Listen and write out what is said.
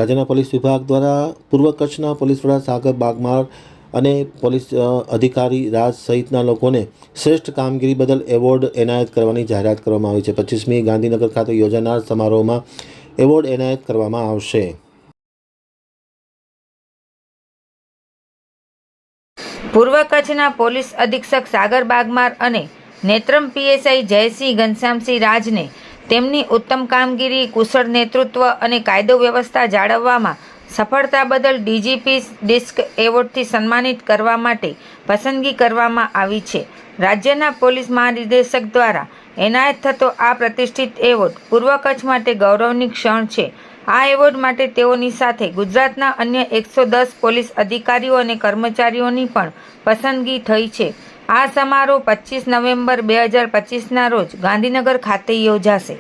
રાજ્યના પોલીસ વિભાગ દ્વારા પૂર્વ કચ્છના પોલીસ વડા સાગર બાગમાર અને પોલીસ અધિકારી રાજ સહિતના લોકોને શ્રેષ્ઠ કામગીરી બદલ એવોર્ડ એનાયત કરવાની જાહેરાત કરવામાં આવી છે। 25મી ગાંધીનગર ખાતે યોજાનાર સમારોહમાં એવોર્ડ એનાયત કરવામાં આવશે। પૂર્વ કચ્છના પોલીસ અધિક્ષક સાગર બાગમાર અને નેત્રમ પીએસઆઈ જયસિંહ ઘનશ્યામસિંહ રાજને તેમની ઉત્તમ કામગીરી, કુશળ નેતૃત્વ અને કાયદો વ્યવસ્થા જાળવવામાં સફળતા બદલ ડીજીપી ડિસ્ક એવોર્ડથી સન્માનિત કરવા માટે પસંદગી કરવામાં આવી છે। રાજ્યના પોલીસ મહાનિદેશક દ્વારા એનાયત થતો આ પ્રતિષ્ઠિત એવોર્ડ પૂર્વ કચ્છ માટે ગૌરવની ક્ષણ છે। આ એવોર્ડ માટે તેઓની સાથે ગુજરાતના અન્ય 110 પોલીસ અધિકારીઓ અને કર્મચારીઓની પણ પસંદગી થઈ છે। આ સમારોહ 25 નવેમ્બર 2025ના રોજ ગાંધીનગર ખાતે યોજાશે।